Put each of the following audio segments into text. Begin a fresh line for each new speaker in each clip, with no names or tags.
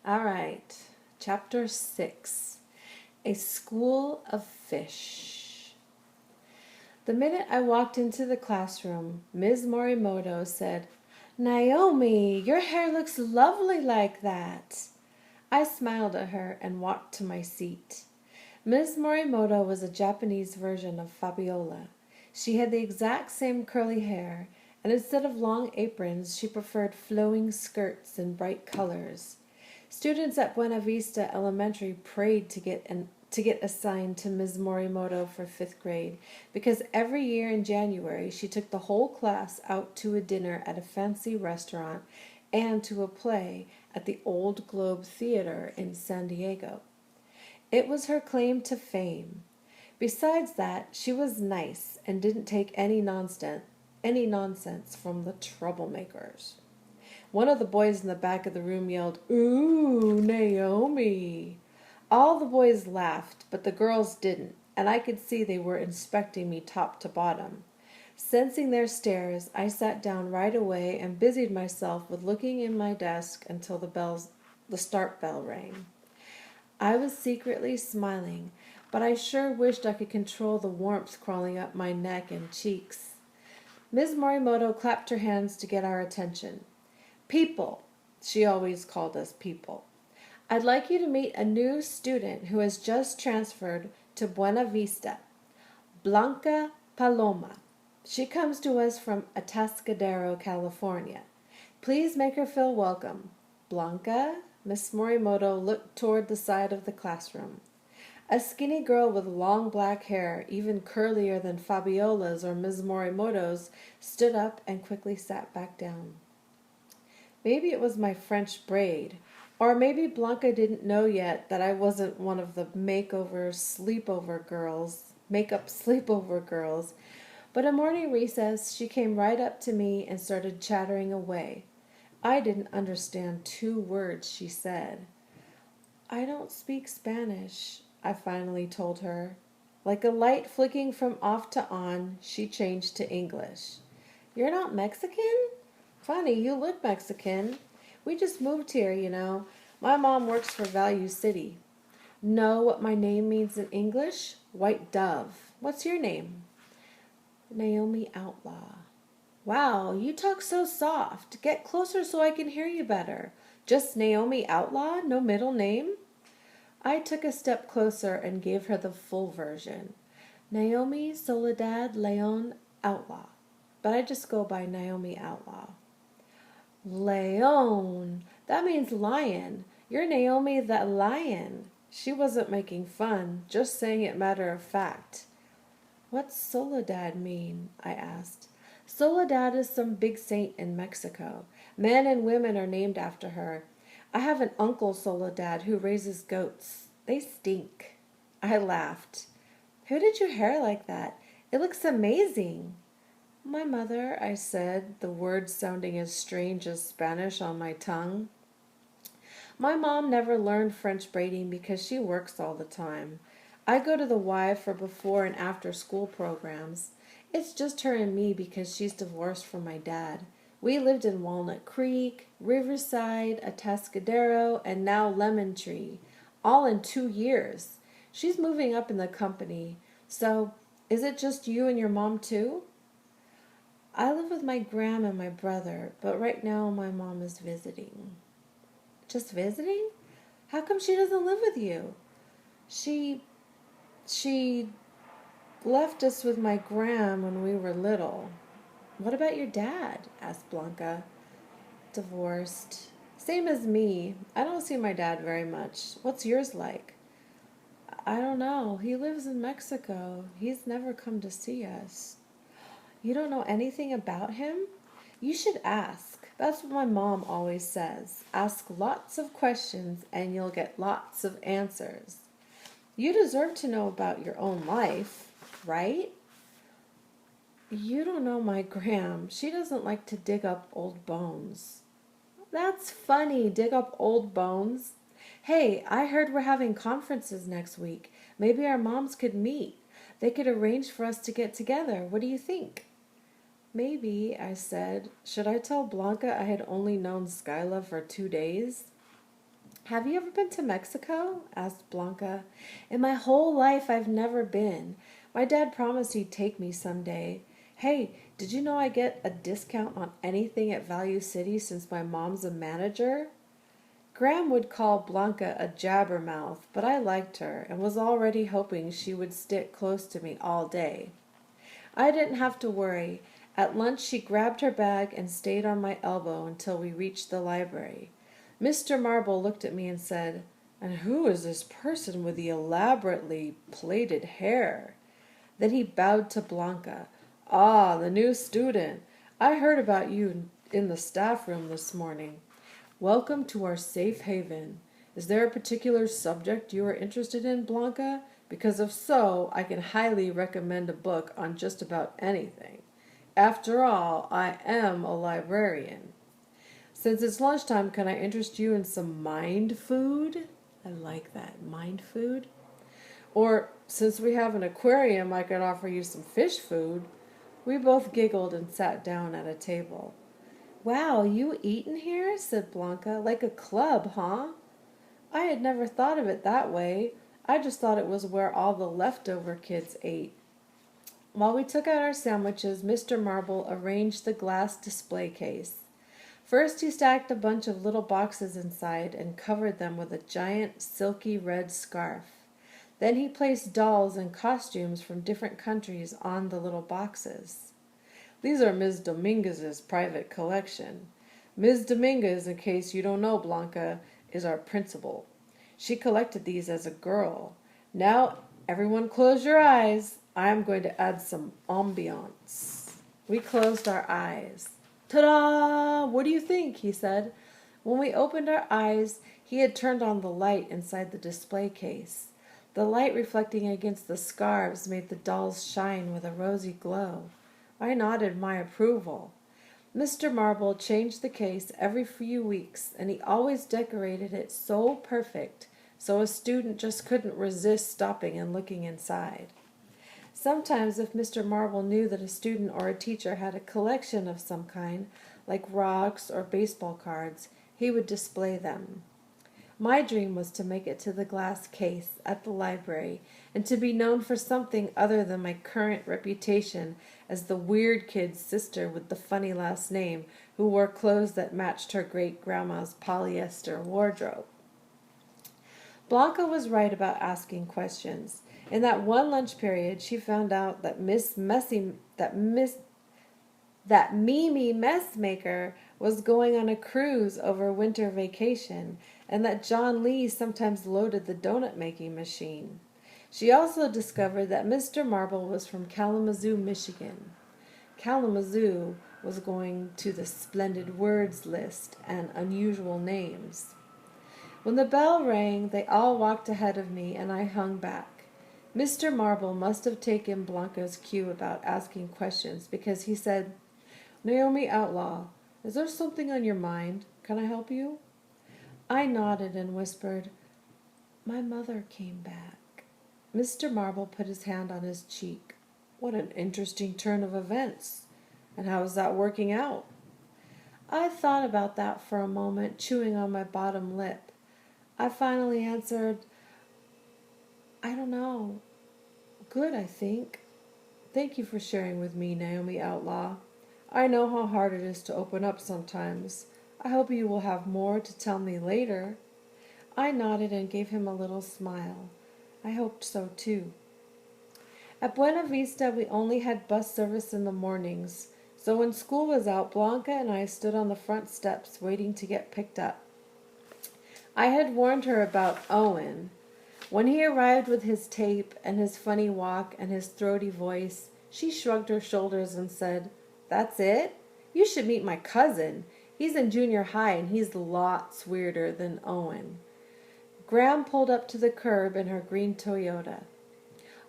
All right, chapter 6, A School of Fish. The minute I walked into the classroom, Ms. Morimoto said, "Naomi, your hair looks lovely like that." I smiled at her and walked to my seat. Ms. Morimoto was a Japanese version of Fabiola. She had the exact same curly hair, and instead of long aprons, she preferred flowing skirts and bright colors. Students at Buena Vista Elementary prayed to get assigned to Ms. Morimoto for 5th grade because every year in January she took the whole class out to a dinner at a fancy restaurant and to a play at the Old Globe Theater in San Diego. It was her claim to fame. Besides that, she was nice and didn't take any nonsense from the troublemakers. One of the boys in the back of the room yelled, "Ooh, Naomi!" All the boys laughed, but the girls didn't, and I could see they were inspecting me top to bottom. Sensing their stares, I sat down right away and busied myself with looking in my desk until the start bell rang. I was secretly smiling, but I sure wished I could control the warmth crawling up my neck and cheeks. Ms. Morimoto clapped her hands to get our attention. "People," she always called us people, "I'd like you to meet a new student who has just transferred to Buena Vista, Blanca Paloma. She comes to us from Atascadero, California. Please make her feel welcome. Blanca." Miss Morimoto looked toward the side of the classroom. A skinny girl with long black hair, even curlier than Fabiola's or Miss Morimoto's, stood up and quickly sat back down. Maybe it was my French braid, or maybe Blanca didn't know yet that I wasn't one of the makeup sleepover girls, but at morning recess she came right up to me and started chattering away. I didn't understand 2 words she said. "I don't speak Spanish," I finally told her. Like a light flicking from off to on, she changed to English. "You're not Mexican? Funny, you look Mexican. We just moved here, you know. My mom works for Value City." "Know what my name means in English? White dove. What's your name?" "Naomi Outlaw." "Wow, you talk so soft. Get closer so I can hear you better. Just Naomi Outlaw? No middle name?" I took a step closer and gave her the full version. "Naomi Soledad León Outlaw. But I just go by Naomi Outlaw." "León. That means lion. You're Naomi the lion." She wasn't making fun, just saying it matter of fact. "What's Soledad mean?" I asked. "Soledad is some big saint in Mexico. Men and women are named after her. I have an uncle Soledad who raises goats. They stink." I laughed. "Who did your hair like that? It looks amazing." "My mother," I said, the words sounding as strange as Spanish on my tongue. My mom never learned French braiding because she works all the time. I go to the Y for before and after school programs. It's just her and me because she's divorced from my dad. We lived in Walnut Creek, Riverside, Atascadero, and now Lemon Tree, all in 2 years. She's moving up in the company. So, is it just you and your mom too? "I live with my gram and my brother, but right now my mom is visiting." "Just visiting? How come she doesn't live with you?" She left us with my gram when we were little." "What about your dad?" asked Blanca. "Divorced. Same as me. I don't see my dad very much. What's yours like?" "I don't know. He lives in Mexico. He's never come to see us." "You don't know anything about him? You should ask. That's what my mom always says. Ask lots of questions and you'll get lots of answers. You deserve to know about your own life, right?" "You don't know my gram. She doesn't like to dig up old bones." "That's funny, dig up old bones. Hey, I heard we're having conferences next week. Maybe our moms could meet. They could arrange for us to get together. What do you think?" "Maybe," I said. Should I tell Blanca I had only known Skyla for 2 days? Have you ever been to Mexico? Asked Blanca. In my whole life, I've never been. My dad promised he'd take me someday. Hey, did you know I get a discount on anything at Value City since my mom's a manager? Graham would call Blanca a jabbermouth, but I liked her and was already hoping she would stick close to me all day. I didn't have to worry. At lunch, she grabbed her bag and stayed on my elbow until we reached the library. Mr. Marble looked at me and said, "And who is this person with the elaborately plaited hair?" Then he bowed to Blanca. "Ah, the new student. I heard about you in the staff room this morning. Welcome to our safe haven. Is there a particular subject you are interested in, Blanca? Because if so, I can highly recommend a book on just about anything. After all, I am a librarian. Since it's lunchtime, can I interest you in some mind food?" I like that, mind food. "Or, since we have an aquarium, I could offer you some fish food." We both giggled and sat down at a table. "Wow, you eat in here?" said Blanca. "Like a club, huh?" I had never thought of it that way. I just thought it was where all the leftover kids ate. While we took out our sandwiches, Mr. Marble arranged the glass display case. First, he stacked a bunch of little boxes inside and covered them with a giant silky red scarf. Then he placed dolls and costumes from different countries on the little boxes. "These are Ms. Dominguez's private collection. Ms. Dominguez, in case you don't know, Blanca, is our principal. She collected these as a girl. Now, everyone close your eyes. I am going to add some ambiance." We closed our eyes. "Ta-da! What do you think?" he said. When we opened our eyes, he had turned on the light inside the display case. The light reflecting against the scarves made the dolls shine with a rosy glow. I nodded my approval. Mr. Marble changed the case every few weeks, and he always decorated it so perfect, so a student just couldn't resist stopping and looking inside. Sometimes, if Mr. Marble knew that a student or a teacher had a collection of some kind, like rocks or baseball cards, he would display them. My dream was to make it to the glass case at the library and to be known for something other than my current reputation as the weird kid's sister with the funny last name who wore clothes that matched her great-grandma's polyester wardrobe. Blanca was right about asking questions. In that one lunch period, she found out that Mimi Messmaker was going on a cruise over winter vacation, and that John Lee sometimes loaded the donut-making machine. She also discovered that Mr. Marble was from Kalamazoo, Michigan. Kalamazoo was going to the splendid words list and unusual names. When the bell rang, they all walked ahead of me, and I hung back. Mr. Marble must have taken Blanca's cue about asking questions, because he said, "Naomi Outlaw, is there something on your mind? Can I help you?" I nodded and whispered, "My mother came back." Mr. Marble put his hand on his cheek. "What an interesting turn of events. And how is that working out?" I thought about that for a moment, chewing on my bottom lip. I finally answered, "I don't know. Good, I think. Thank you for sharing with me, Naomi Outlaw. I know how hard it is to open up sometimes. I hope you will have more to tell me later." I nodded and gave him a little smile. I hoped so too. At Buena Vista, we only had bus service in the mornings, so when school was out, Blanca and I stood on the front steps waiting to get picked up. I had warned her about Owen. When he arrived with his tape and his funny walk and his throaty voice, she shrugged her shoulders and said, "That's it? You should meet my cousin. He's in junior high and he's lots weirder than Owen." Graham pulled up to the curb in her green Toyota.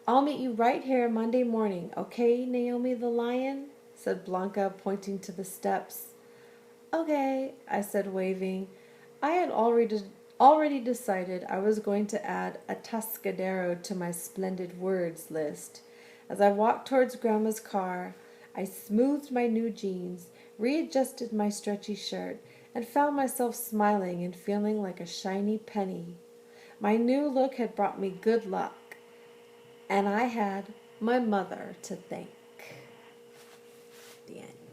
"I'll meet you right here Monday morning, okay, Naomi the Lion?" said Blanca, pointing to the steps. "Okay," I said, waving. I had already decided I was going to add a Tuscadero to my splendid words list. As I walked towards Grandma's car, I smoothed my new jeans, readjusted my stretchy shirt, and found myself smiling and feeling like a shiny penny. My new look had brought me good luck, and I had my mother to thank. The end.